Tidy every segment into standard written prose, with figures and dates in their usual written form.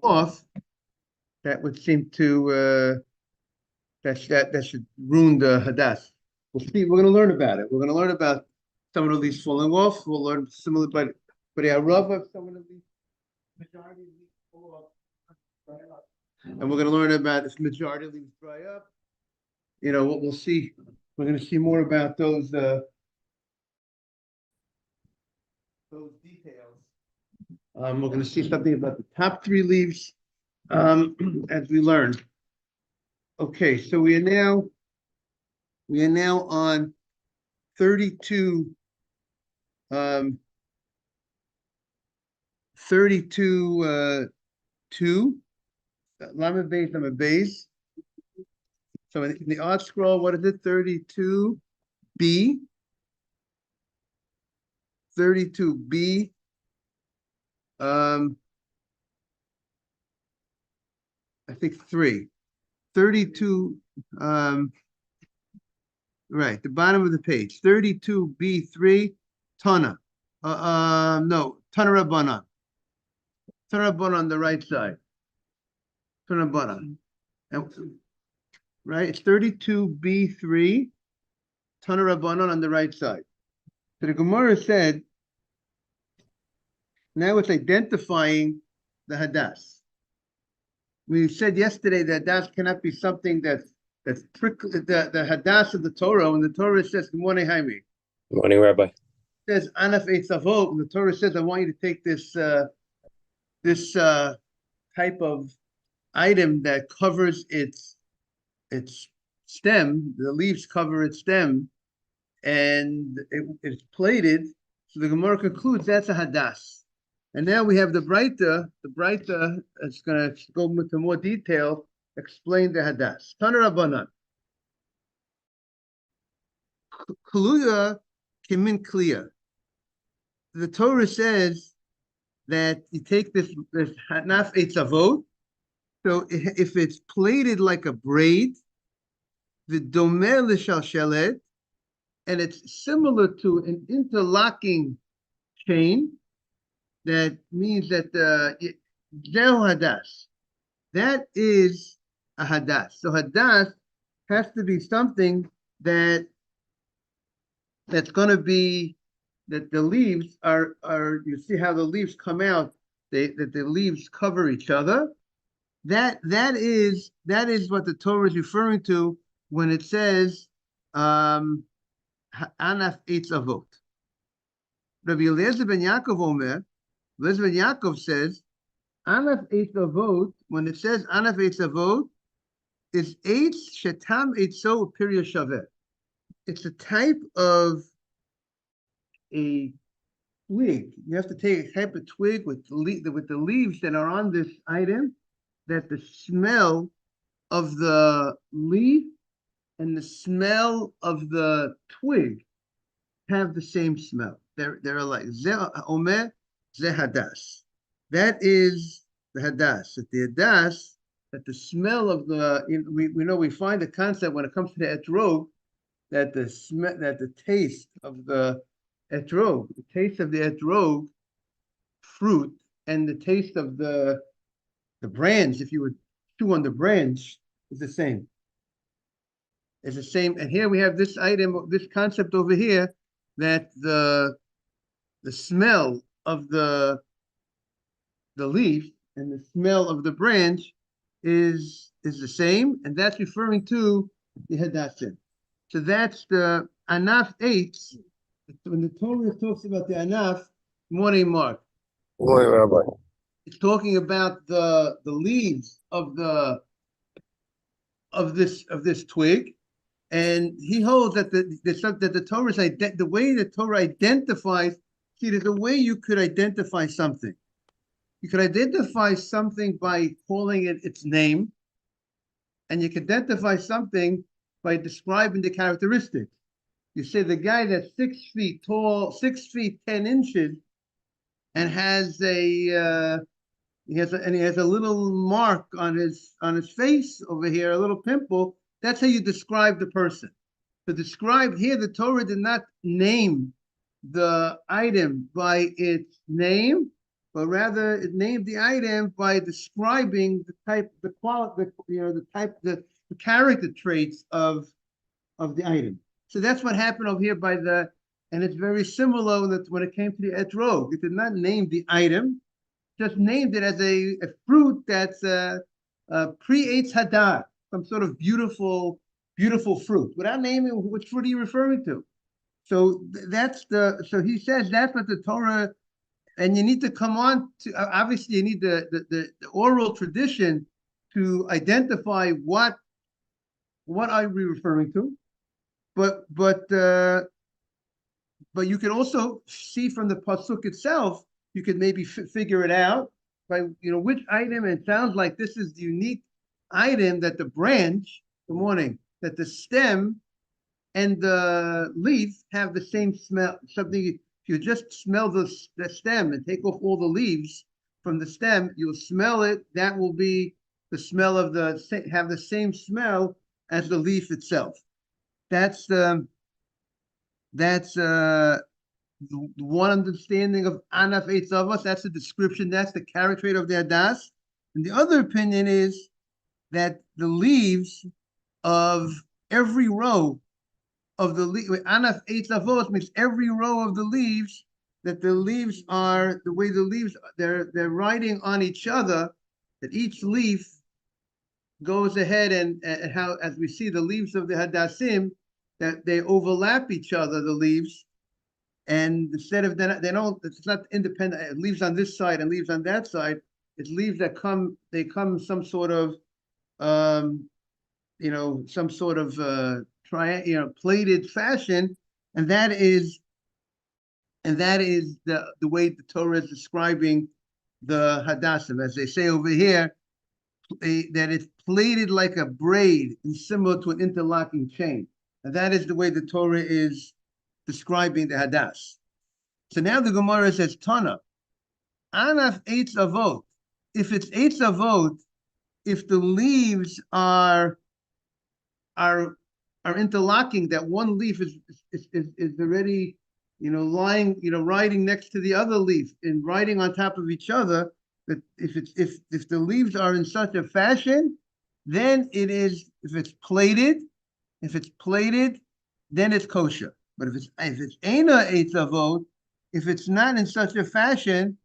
off, that would seem to that should ruin the hadass. We'll see. We're going to learn about it. We're going to learn about some of the leaves falling off. We'll learn similar, but yeah, rub of some of the leaves, majority of leaves fall off, and we're going to learn about if majority of leaves dry up. You know, we'll see. We're going to see more about those details. We're going to see something about the top three leaves as we learn. Okay, so we are now on 32 2 Lamed Beis. So in the odd scroll, what is it? 32b. 32b. I think 3. 32. Right, the bottom of the page. 32b3. Tana. No, Tana Rabbanan. Tana Rabbanan on the right side. Tana Rabbanan. Right, it's 32b3. Tana Rabbanan on the right side. So the Gemara said, now it's identifying the hadass. We said yesterday that hadass cannot be something that's prickly. The hadass of the Torah, when the Torah says, "Good morning, Jaime." Good morning, Rabbi. It says Anaf Eitzavot, and the Torah says, "I want you to take this type of item that covers its stem. The leaves cover its stem, and it's plated." So the Gemara concludes that's a hadass. And now we have the Breita. The Breita is going to go into more detail, explain the hadass. Tana Rabbanan. Kuluya kimin kliya. The Torah says that you take this hanaf eitzavot. So if it's plaited like a braid, the domer l'shalshelet, and it's similar to an interlocking chain, that means that zeh hadass. That is a hadass. So hadass has to be something that's going to be, that the leaves are you see how the leaves come out, that the leaves cover each other. That is what the Torah is referring to when it says Anaf Eitz Avot. Rabbi Eliezer ben Yaakov Omer, Eliezer ben Yaakov says Anaf Eitz Avot, when it says Anaf Eitz Avot, is Eitz Shetam Eitzo Pirya Shaveh. It's a type of a twig. You have to take a type of twig with the leaves that are on this item, that the smell of the leaf and the smell of the twig have the same smell. They're alike. Zeh Omer, Zeh Hadass. That is the hadass. That the hadass, that the smell of the, we find the concept when it comes to the etrog, that the taste of the etrog, the taste of the etrog fruit, and the taste of the branch, if you would chew on the branch, is the same. It's the same. And here we have this item, this concept over here, that the smell of the leaf and the smell of the branch is the same, and that's referring to the hadassim. So that's the anaf eitz. When the Torah talks about the anaf, morning, Mark. Good morning, Rabbi. It's talking about the leaves of this twig, and he holds that the Torah is the way the Torah identifies. See, there's a way you could identify something. You could identify something by calling it its name, and you could identify something by describing the characteristics. You say the guy that's 6 feet tall, 6 feet 10 inches, and he has a little mark on his face over here, a little pimple. That's how you describe the person. To describe here, the Torah did not name the item by its name, but rather it named the item by describing the type, the quality, the type, the character traits of the item. So that's what happened over here by the, and it's very similar that when it came to the etrog, it did not name the item, just named it as a fruit that's pre-Eitz Hadar, some sort of beautiful fruit, without naming which fruit are you referring to. So so he says that's what the Torah, and you need to come on to, obviously you need the oral tradition to identify what are we referring to, but you can also see from the pasuk itself, you could maybe figure it out by which item. It sounds like this is the unique item that the branch, good morning, that the stem and the leaf have the same smell. Something, if you just smell the stem and take off all the leaves from the stem, you'll smell it. That will be the smell of have the same smell as the leaf itself. That's one understanding of Anaf Eitz Avos. That's the description. That's the character trait of the Hadas. And the other opinion is that the leaves of every row of the Anaf Eitz Avos means every row of the leaves, that the leaves are the way the leaves they're riding on each other, that each leaf goes ahead and how, as we see the leaves of the Hadassim, that they overlap each other, the leaves, and instead of they don't, it's not independent leaves on this side and leaves on that side. It's leaves that come some sort of some sort of plated fashion, and that is the way the Torah is describing the Hadassim, as they say over here, that it's plaited like a braid and similar to an interlocking chain. And that is the way the Torah is describing the Hadas. So now the Gemara says, Tana, Anaf Eitz Avot. If it's Eitz Avot, if the leaves are interlocking, that one leaf is already lying, riding next to the other leaf and riding on top of each other, that if the leaves are in such a fashion, then it is, if it's plated, then it's kosher. But if it's Eina Eitz Avot, if it's not in such a fashion,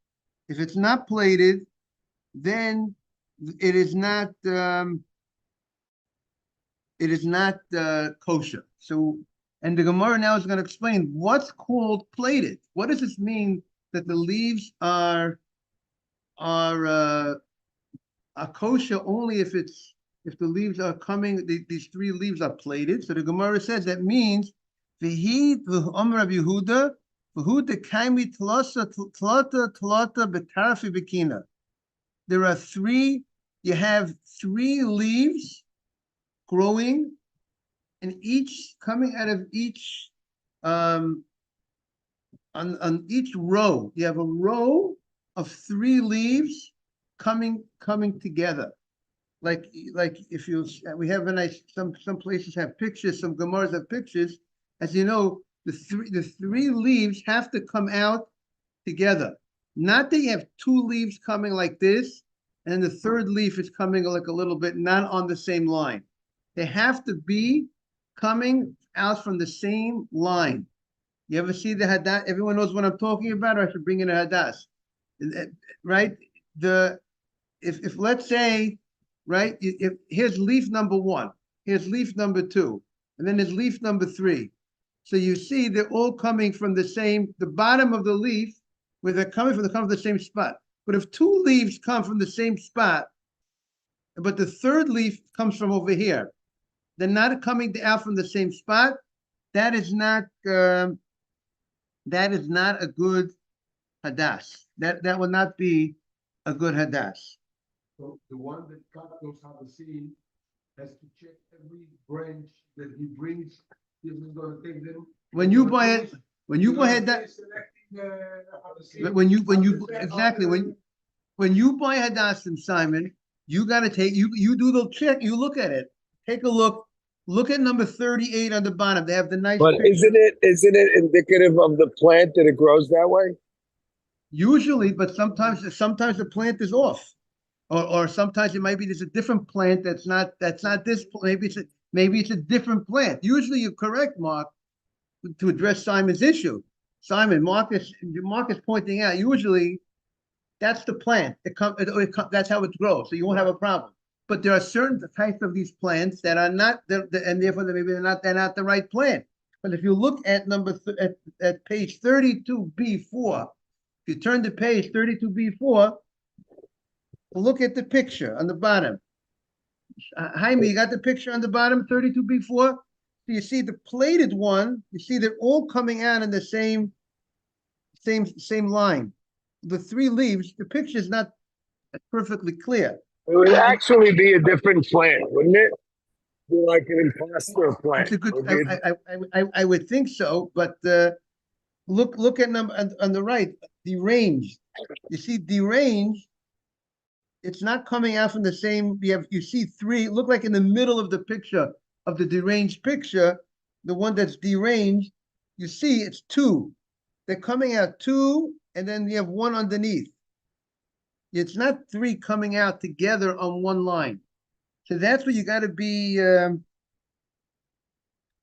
if it's not plated, then it is not kosher. So, and the Gemara now is going to explain what's called plated. What does this mean that the leaves are kosher only if the leaves are coming, these three leaves are plated? So the Gemara says that means v'hi v'omer Rabbi Yehuda v'hu dekaimi tlata b'tarfi b'kina. There are you have three leaves growing, and each coming out of each on each row. You have a row of three leaves coming together. Like if we have some places have pictures, some Gemaras have pictures. As you know, the three leaves have to come out together. Not that you have two leaves coming like this, and the third leaf is coming like a little bit not on the same line. They have to be coming out from the same line. You ever see the Hadas? Everyone knows what I'm talking about, or I should bring in a Hadas, right? If let's say, right, if here's leaf number one, here's leaf number two, and then there's leaf number three. So you see they're all coming from the bottom of the leaf, where they're coming from the same spot. But if two leaves come from the same spot, but the third leaf comes from over here, they're not coming out from the same spot. That is not a good Hadas. That would not be a good Hadas. So the one that knows how to see has to check every branch that he brings. He's going to take them. When you buy Hadas, when you buy Hadassim, Simon, you got to you do the check. You look at it. Take a look. Look at number 38 on the bottom. They have the nice. But picture. isn't it indicative of the plant that it grows that way? Usually, but sometimes the plant is off. Or sometimes it might be there's a different plant that's not this. Maybe it's a different plant. Usually, you're correct, Mark, to address Simon's issue. Marcus pointing out. Usually, that's the plant. That's how it grows. So you won't have a problem. But there are certain types of these plants that are not, and therefore they're not the right plant. But if you look at at page 32B4, if you turn to page 32B4. Look at the picture on the bottom. Jaime, you got the picture on the bottom, 32B4? So you see the plated one, you see they're all coming out in the same line. The three leaves, the picture is not perfectly clear. It would actually be a different plant, wouldn't it? Be like an imposter plant. It's a good, I would think so, but look at number on the right, deranged. You see deranged, it's not coming out from the same. You see three. Look like in the middle of the picture of the deranged picture, the one that's deranged. You see it's two. They're coming out two, and then you have one underneath. It's not three coming out together on one line. So that's what you got to be.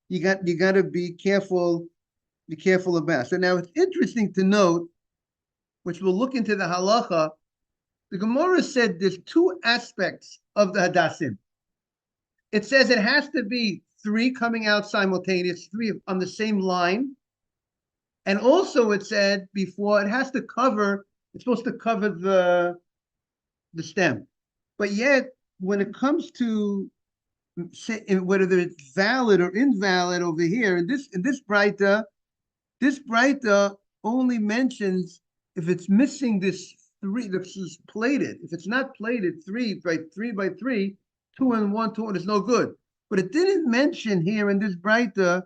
You got to be careful. Be careful about. So now it's interesting to note, which we'll look into the halacha. The Gemara said there's two aspects of the hadassim. It says it has to be three coming out simultaneous, three on the same line. And also it said before it has to cover, it's supposed to cover the stem. But yet, when it comes to whether it's valid or invalid over here, in this Braita only mentions if it's missing this three, this is plated. If it's not plated, three by three, 2 and 1, 2 and is no good. But it didn't mention here in this Braita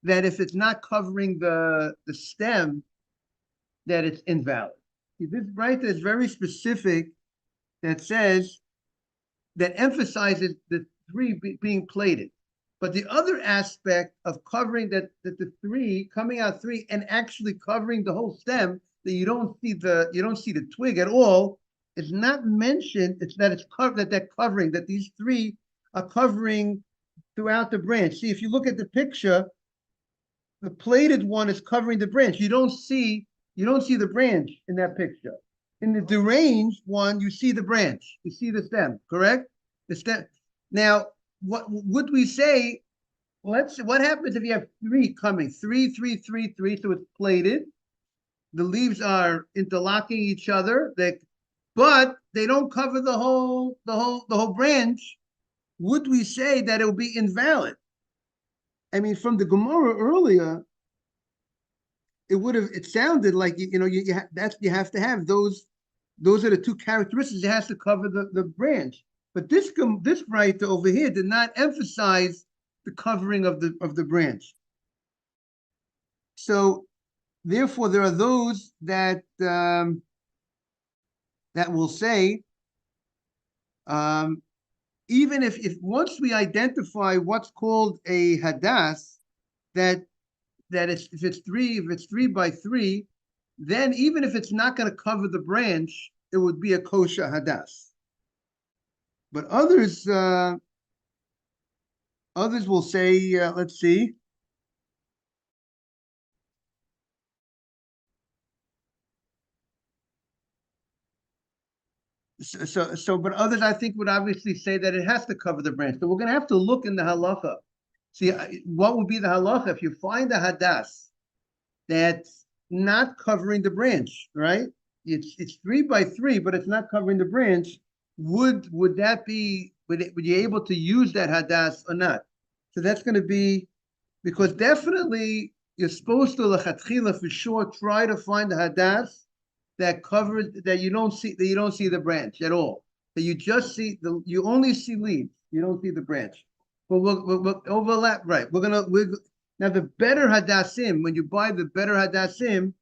that if it's not covering the stem, that it's invalid. See, this Braita is very specific. That says that emphasizes the three being plated. But the other aspect of covering that the three coming out three and actually covering the whole stem, that you don't see the twig at all, is not mentioned. It's that it's covered, that covering, that these three are covering throughout the branch. See, if you look at the picture, the plated one is covering the branch. You don't see the branch in that picture. In the deranged one, you see the branch, you see the stem, correct? The stem. Now, what would we say? What happens if you have three coming? Three, so it's plated. The leaves are interlocking each other, but they don't cover the whole branch. Would we say that it will be invalid? I mean, from the Gemara earlier, it sounded like you have to have those. Those are the two characteristics. It has to cover the branch. But this Braita over here did not emphasize the covering of the branch. So therefore, there are those that will say, even if once we identify what's called a hadas, that if it's three by three, then even if it's not going to cover the branch, it would be a kosher hadas. But others will say, let's see. But others, I think, would obviously say that it has to cover the branch. So we're going to have to look in the halacha. See, what would be the halacha if you find a hadas that's not covering the branch, right? It's 3 by 3, but it's not covering the branch. Would that be? Would you able to use that hadas or not? So that's going to be, because definitely you're supposed to lechatchila for sure try to find the hadas that covers, that you don't see the branch at all. That you just see you only see leaves. You don't see the branch. But we'll overlap, right? Now the better hadassim, when you buy the better hadassim,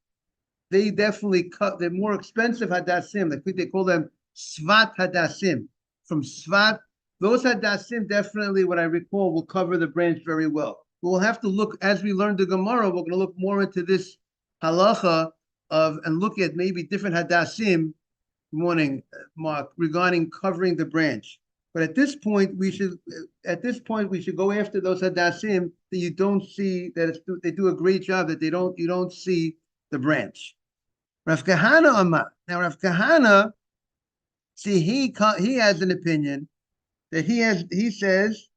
they definitely they're more expensive hadassim. I think they call them svat hadassim. From svat, those hadassim definitely, what I recall, will cover the branch very well. We'll have to look, as we learn the Gemara, we're going to look more into this halacha of and look at maybe different hadassim. Good morning, Mark, regarding covering the branch. But at this point, we should go after those hadassim that you don't see, that they do a great job, that you don't see the branch. Rav Kahana Amar. Now Rav Kahana, see, he has an opinion that he says,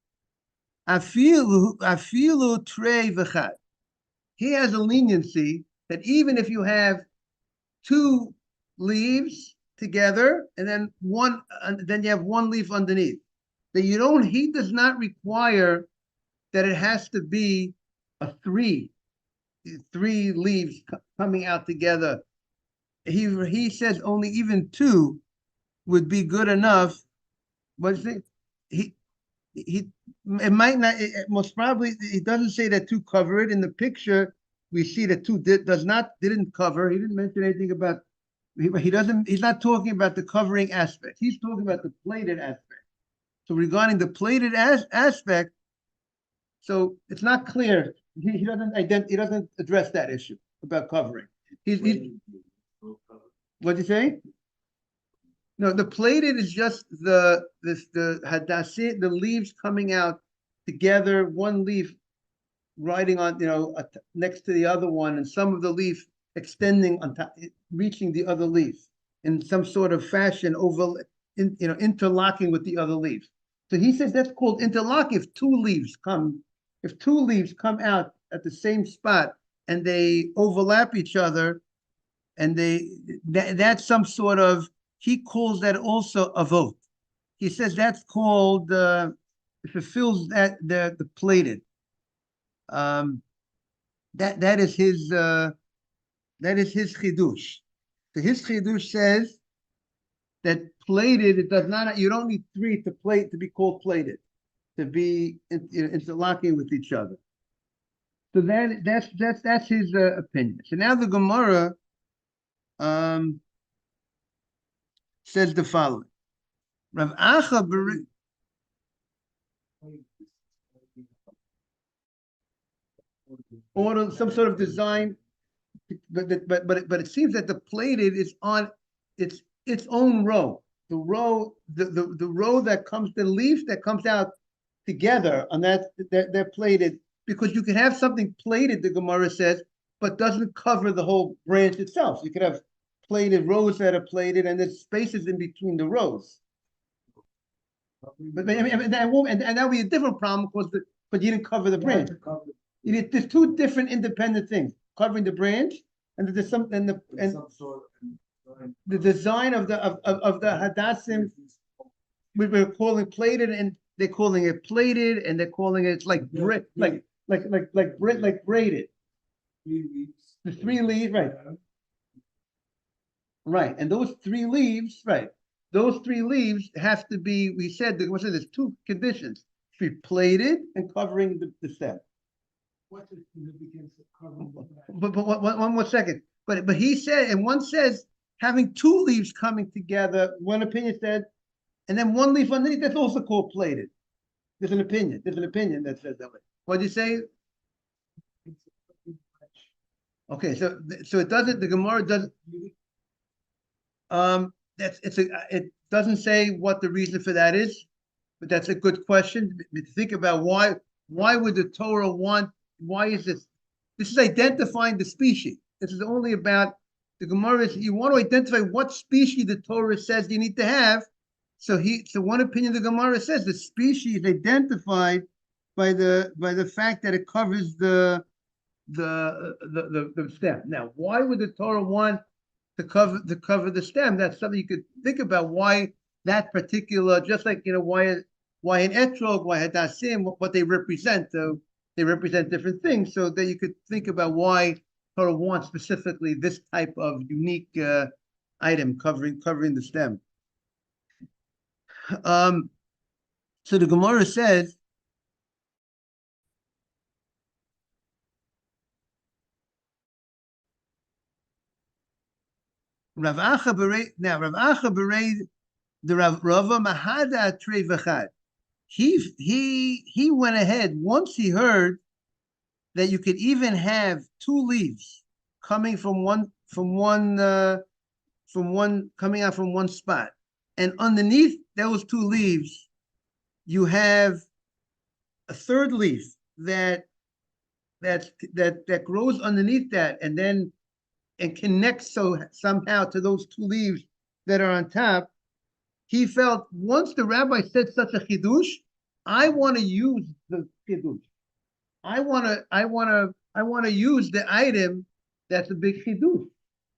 afilu trei v'chad. He has a leniency that even if you have two leaves together and then you have one leaf underneath, that he does not require that it has to be a three leaves coming out together. He says only even two would be good enough. But it might not. Most probably, he doesn't say that two cover it. In the picture, we see that two didn't cover. He didn't mention anything about. He doesn't. He's not talking about the covering aspect. He's talking about the plated aspect. So regarding the plated aspect, so it's not clear. He doesn't address that issue about covering. What'd you say? No, the plated is just the hadassim, the leaves coming out together, one leaf riding on, next to the other one, and some of the leaf extending on top, reaching the other leaf in some sort of fashion, interlocking with the other leaf. So he says that's called interlock if two leaves come out at the same spot and they overlap each other, and that's some sort of. He calls that also a vote. He says that's called if it fills the plated. That is his chidush. So his chidush says that plated, it does not. You don't need three to be called plated, to be interlocking with each other. So that's his opinion. So now the Gemara says the following. Rav Acha or some sort of design, but it seems that the plated is on its own row. The row that comes, the leaf that comes out together on they're plated, because you can have something plated, the Gemara says, but doesn't cover the whole branch itself. You could have plated rows that are plated, and there's spaces in between the rows. But that would be a different problem because you didn't cover the branch. There's two different independent things: covering the branch and the design of the hadassim. We're calling plated, and they're calling it plated, and they're calling it like braided. The three leaves, right? Right, and those three leaves, right? Those three leaves have to be. We said there's two conditions: to be plated and covering the stem. What's the significance of covering the branch? But one more second. But he said, and one says having two leaves coming together. One opinion said, and then one leaf underneath. That's also called plated. There's an opinion that says that way. What did you say? Okay, so it doesn't. The Gemara doesn't. It doesn't say what the reason for that is, but that's a good question to think about. Why would the Torah want? Why is this? This is identifying the species. This is only about the Gemara. You want to identify what species the Torah says you need to have. So one opinion the Gemara says the species is identified by the fact that it covers the stem. Now, why would the Torah want to cover the stem? That's something you could think about. Why that particular, just like why an etrog, why hadassim, what they represent. So they represent different things. So that you could think about why Torah wants specifically this type of unique item covering the stem. So the Gemara says. Rav Acha Berei the Rava Mahada Trei V'chad. He went ahead once he heard that you could even have two leaves coming coming out from one spot, and underneath those two leaves, you have a third leaf that grows underneath that, and then and connects somehow to those two leaves that are on top. He felt once the rabbi said such a chidush, I want to use the chidush. I want to use the item that's a big chidush.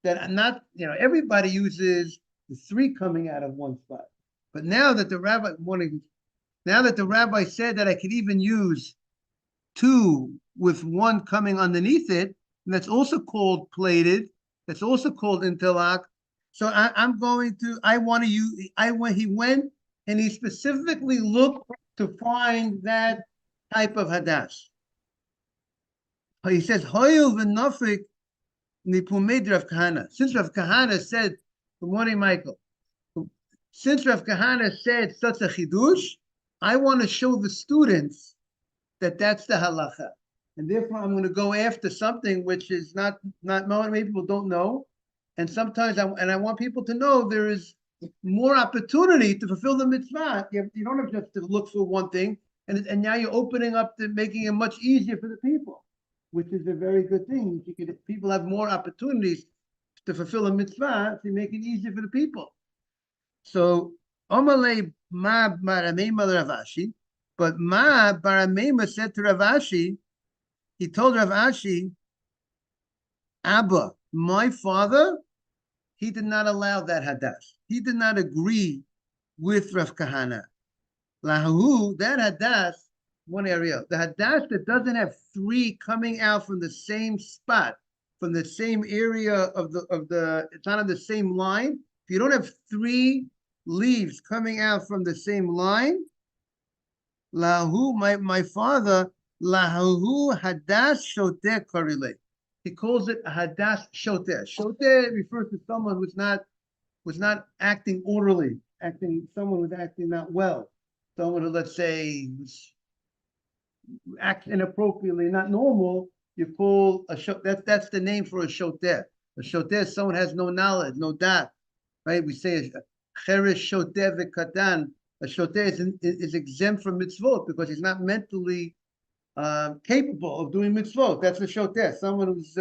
That not, everybody uses the three coming out of one spot. But now that the rabbi said that I could even use two with one coming underneath it, and that's also called plated, that's also called interlock. So he went and he specifically looked to find that type of hadash. He says, Hoyel v'nofik nipumed Rav Kahana. Since Rav Kahana said, good morning, Michael. Since Rav Kahana said such a chidush, I want to show the students that that's the halacha. And therefore, I'm going to go after something which is not many people don't know. And sometimes, I want people to know there is more opportunity to fulfill the mitzvah. You don't have just to look for one thing, and now you're opening up to making it much easier for the people, which is a very good thing. People have more opportunities to fulfill a mitzvah, to make it easier for the people. So, Omalei ma baramema Ravashi, but ma baramema said to Ravashi, he told Ravashi, Abba, my father, he did not allow that hadash. He did not agree with Rav Kahana. Lahu, that hadash, one area, the hadash that doesn't have three coming out from the same spot, from the same area of the it's not on the same line. If you don't have three leaves coming out from the same line, lahu, my father, lahu hadash shoteh karile. He calls it a hadash shoteh. Shoteh refers to someone who was not acting orderly, someone who's acting not well, someone who, let's say, acts inappropriately, not normal. You call a shoteh. That's the name for a shoteh. A shoteh is someone who has no knowledge, no doubt, right? We say cheresh shoteh v'katan. A shoteh is exempt from mitzvot because he's not mentally capable of doing mitzvot. That's a shoteh. Someone who's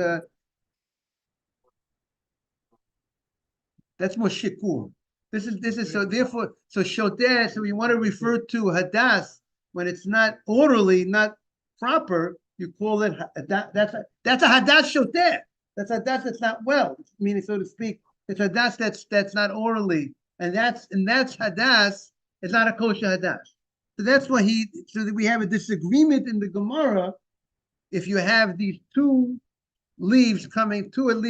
that's more shikur. This is so therefore shoteh. So you want to refer to hadas when it's not orderly, not proper. You call it that's a hadas shoteh. That's a hadas that's not well, meaning so to speak. It's a hadas that's not orderly, and that's hadas. It's not a kosher hadas. So that's why so that we have a disagreement in the Gemara. If you have these two leaves coming out from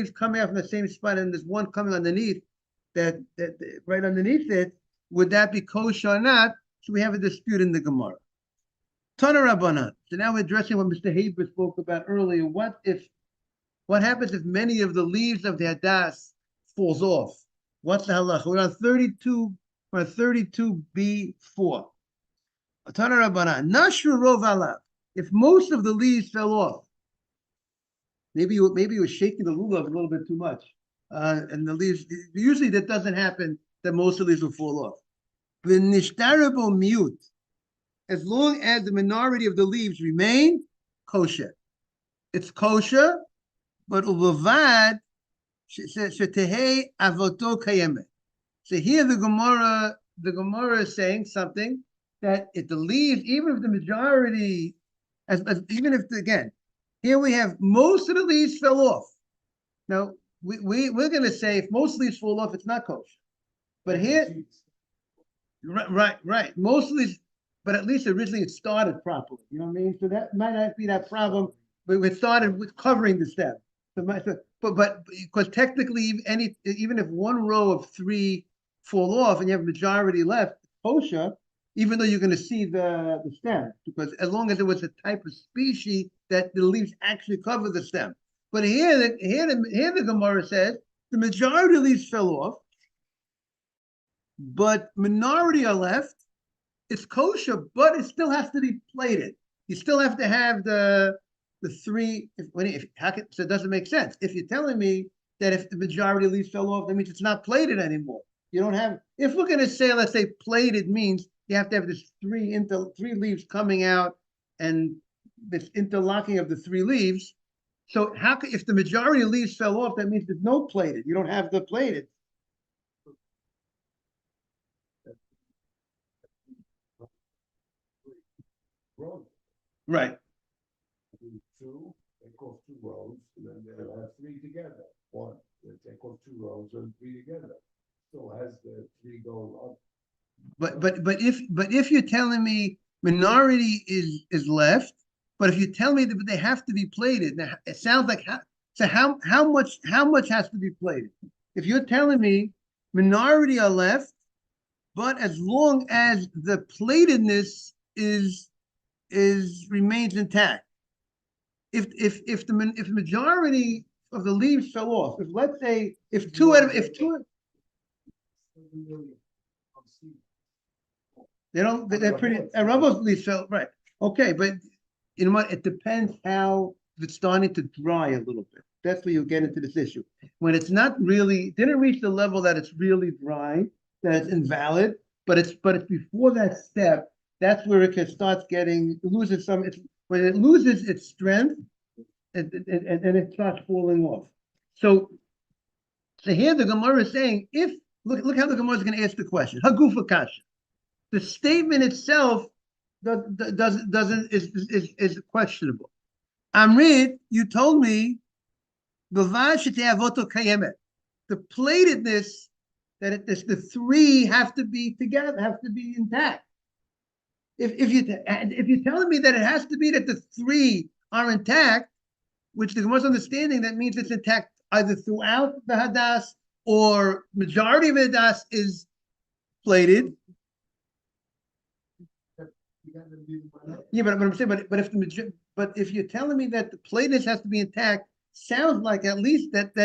the same spot, and there's one coming underneath, that right underneath it, would that be kosher or not? So we have a dispute in the Gemara. Tana Rabbanan. So now we're addressing what Mr. Haber spoke about earlier. What happens if many of the leaves of the hadas falls off? What's the halacha? We're on 32b4. Tana Rabbanan. Nashru rov alav. If most of the leaves fell off, maybe you were shaking the lulav a little bit too much, and the leaves. Usually that doesn't happen. That most of the leaves will fall off. The nishtarabo mute, as long as the minority of the leaves remain kosher, it's kosher. But ulavad shetehei avoto kayemet. So here the Gemara is saying something that if the leaves, even if the majority, again, here we have most of the leaves fell off. Now we're going to say if most leaves fall off, it's not kosher. But here, right, most of these, but at least originally it started properly. You know what I mean? So that might not be that problem, but it started with covering the stem. But because technically, even if one row of three fall off and you have a majority left, kosher, even though you're going to see the stem, because as long as it was a type of species that the leaves actually cover the stem. But here the Gemara says the majority of the leaves fell off, but minority are left. It's kosher, but it still has to be plated. You still have to have the the three, so it doesn't make sense. If you're telling me that if the majority of leaves fell off, that means it's not plated anymore. You don't have, if we're going to say, let's say plated means you have to have this three leaves coming out and this interlocking of the three leaves. So how if the majority of leaves fell off, that means there's no plated. You don't have the plated. Right. Two, take off 2 rows, and then they'll have 3 together. One, they take off 2 rows and 3 together. Still has the 3 going up. But if you're telling me minority is left, but if you tell me that they have to be plated, now it sounds like how much has to be plated? If you're telling me minority are left, but as long as the platedness remains intact. If the majority of the leaves fell off, if let's say if two they don't, they're pretty, Rambam's leaves fell, right. Okay, but you know what? It depends how it's starting to dry a little bit. That's where you get into this issue. When it's not really, didn't reach the level that it's really dry, that it's invalid, but it's before that step, that's where it can start losing some, when it loses its strength, and it starts falling off. So here the Gemara is saying, look how the Gemara is going to ask the question. Hagufa kasha. The statement itself is questionable. Amrit, you told me the platedness that the 3 have to be together, have to be intact. If you're telling me that it has to be that the 3 are intact, which the Gemara's understanding, that means it's intact either throughout the hadas or majority of the hadas is plated. Yeah, but I'm saying, but if you're telling me that the platedness has to be intact, sounds like at least that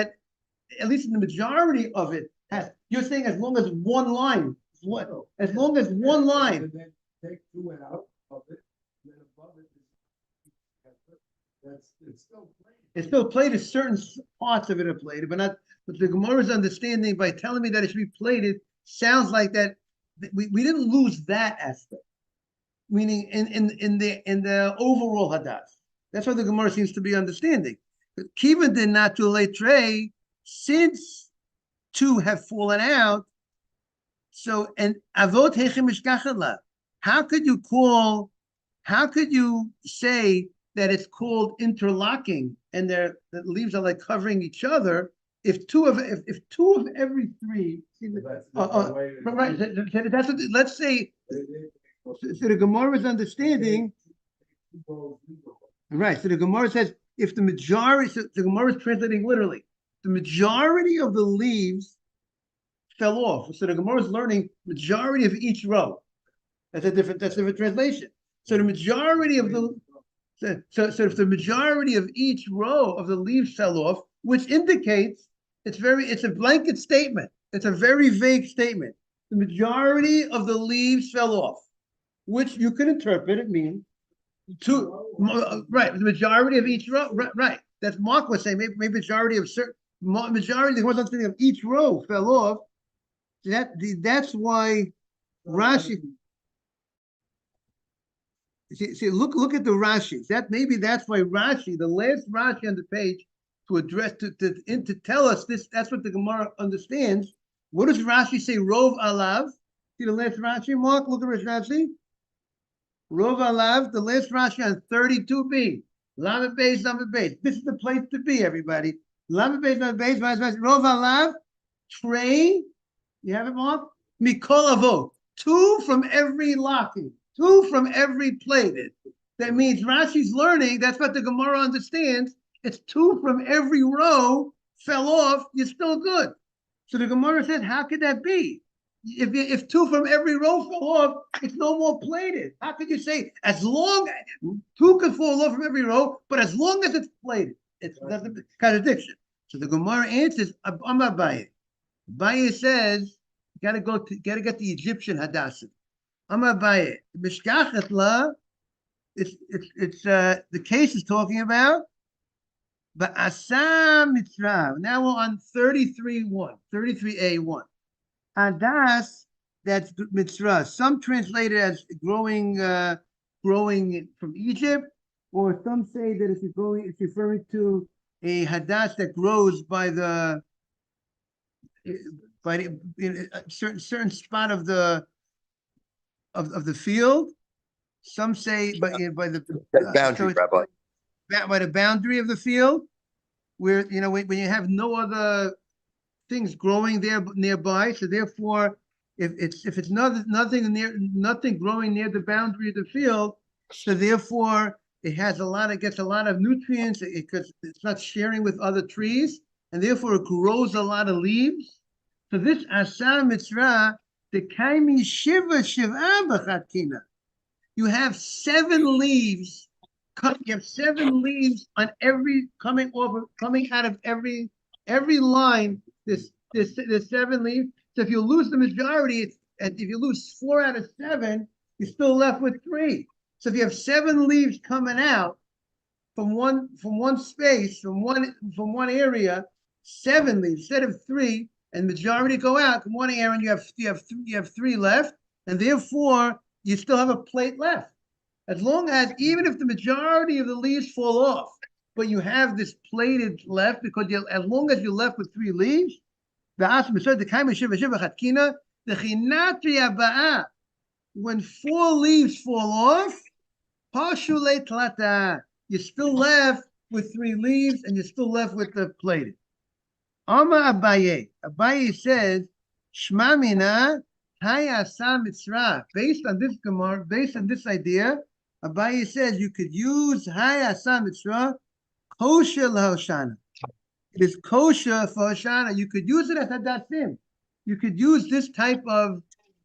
at least in the majority of it has. You're saying as long as one line, as long as one line. And then take 2 out of it, and then above it it's still plated. It's still plated. Certain parts of it are plated, but not. But the Gemara's understanding by telling me that it should be plated sounds like that we didn't lose that aspect. Meaning in the overall hadas. That's what the Gemara seems to be understanding. Kivan did not to tray, since 2 have fallen out. So and avot hechem mishkachala. How could you say that it's called interlocking and the leaves are like covering each other if two of every 3? Right. That's what, let's say. So the Gemara is understanding, right? So the Gemara says if the majority, so the Gemara is translating literally, the majority of the leaves fell off. So the Gemara is learning majority of each row. That's a different translation. So the majority of so if the majority of each row of the leaves fell off, which indicates it's a blanket statement. It's a very vague statement. The majority of the leaves fell off, which you could interpret it mean 2, right? The majority of each row, right? That's Mark was saying. Maybe majority of each row fell off. That's why Rashi. See, look at the Rashi. That's why Rashi, the last Rashi on the page, to address to tell us this. That's what the Gemara understands. What does Rashi say? Rov alav. See the last Rashi, Mark. Look at Rashi. Rov alav. The last Rashi on 32b. Lamed beis, lamed beis. This is the place to be, everybody. Lamed beis, lamed beis. Rov alav. Trey. You have it, Mark. Mikol avot. 2 from every locking. 2 from every plated. That means Rashi's learning. That's what the Gemara understands. It's 2 from every row fell off. You're still good. So the Gemara says, how could that be? If 2 from every row fell off, it's no more plated. How could you say as long 2 could fall off from every row, but as long as it's plated, that's a contradiction. So the Gemara answers, I'm not buying it. Abaye says, gotta get the Egyptian Hadassim. I'm not buying it. Mishkachet la, the case is talking about Ba'asa mitzvah. Now we're on 33A1. Hadas, that's mitzvah. Some translate it as growing from Egypt, or some say that it's referring to a hadas that grows by a certain spot of the field. Some say by the boundary, Rabbi. by the boundary of the field, where when you have no other things growing there nearby, so therefore, if it's nothing growing near the boundary of the field, so therefore it gets a lot of nutrients because it's not sharing with other trees, and therefore it grows a lot of leaves. So this asa mitzvah, the kaimi shiva b'chatkina. You have 7 leaves. You have 7 leaves on coming out of every line. There's 7 leaves. So if you lose the majority, and if you lose 4 out of 7, you're still left with 3. So if you have 7 leaves coming out from one space, from one area, 7 leaves instead of 3, and majority go out from one area, and you have 3 left, and therefore you still have a plate left. As long as, even if the majority of the leaves fall off, but you have this plated left, because as long as you're left with 3 leaves, when 4 leaves fall off, you're still left with 3 leaves, and you're still left with the plated. Ama Abaye says, Shma mina hayasa mitzvah. Based on this Gemara, based on this idea, Abaye says you could use hayasa mitzvah kosher lahoshana. It is kosher for Hoshana. You could use it as hadasim. You could use this type of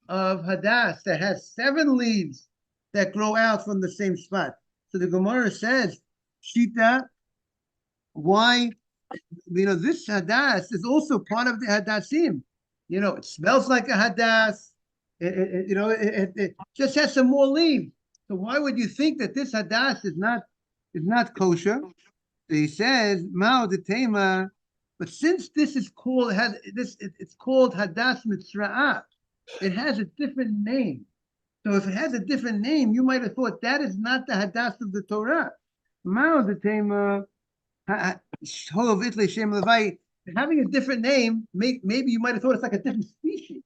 hadas that has 7 leaves that grow out from the same spot. So the Gemara says, Shita, why? This hadas is also part of the hadasim. It smells like a hadas. It just has some more leaves. So why would you think that this hadas is not kosher? So he says, Mao de Tema, but since this is called it's called hadas mitzra'ah, it has a different name. So if it has a different name, you might have thought that is not the hadas of the Torah. Mao de Tema, having a different name, maybe you might have thought it's like a different species.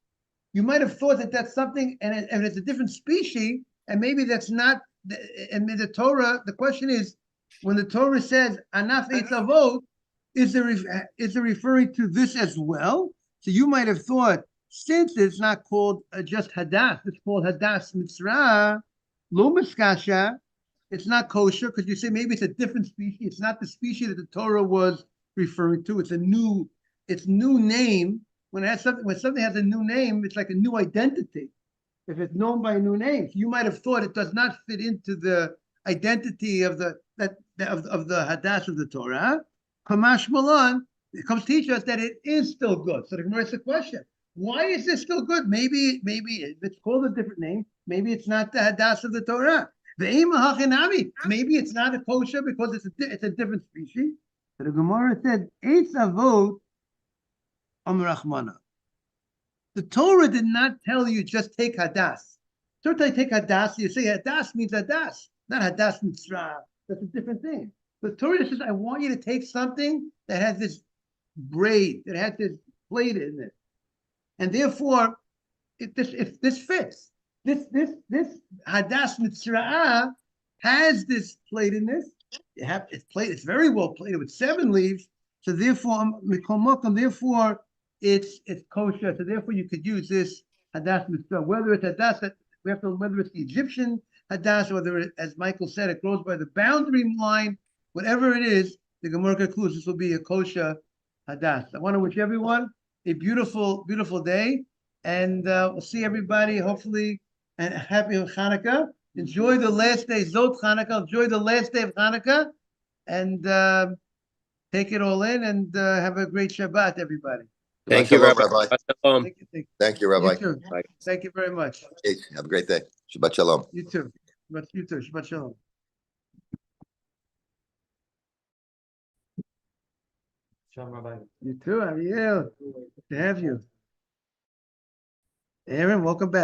You might have thought that that's something, and it's a different species, and maybe that's not. And the Torah, the question is, when the Torah says anaf eitzavot, is it referring to this as well? So you might have thought, since it's not called just hadas, it's called hadas mitzrah, lo miskasha. It's not kosher because you say maybe it's a different species. It's not the species that the Torah was referring to. It's new name. When something has a new name, it's like a new identity. If it's known by a new name, so you might have thought it does not fit into the identity of the hadas of the Torah. Kamash Malan, it comes to teach us that it is still good. So the Gemara asks the question: why is this still good? Maybe it's called a different name. Maybe it's not the hadas of the Torah. Maybe it's not a kosher because it's a different species. So the Gemara said, Eitz Avot Amrachmana. The Torah did not tell you just take hadas. Certainly take hadas, you say hadas means hadas, not hadas mitzvah. That's a different thing. The Torah says, I want you to take something that has this braid, that has this plate in it. And therefore, this fits. This hadas mitzra'ah has this plate in this. It's very well plated with 7 leaves. So therefore, it's kosher. So therefore, you could use this hadas mitzra'ah. Whether it's hadas, whether it's the Egyptian hadas, whether as Michael said, it grows by the boundary line. Whatever it is, the Gemara concludes this will be a kosher hadas. I want to wish everyone a beautiful, beautiful day, and we'll see everybody hopefully. And happy Hanukkah. Enjoy the last day, Zot Hanukkah. Enjoy the last day of Hanukkah, and take it all in, and have a great Shabbat, everybody. Thank you, Rabbi. Thank you, Rabbi. You too. Thank you very much. Have a great day. Shabbat shalom. You too. Shabbat shalom. You too, how are you? Good to have you. Aaron, welcome back.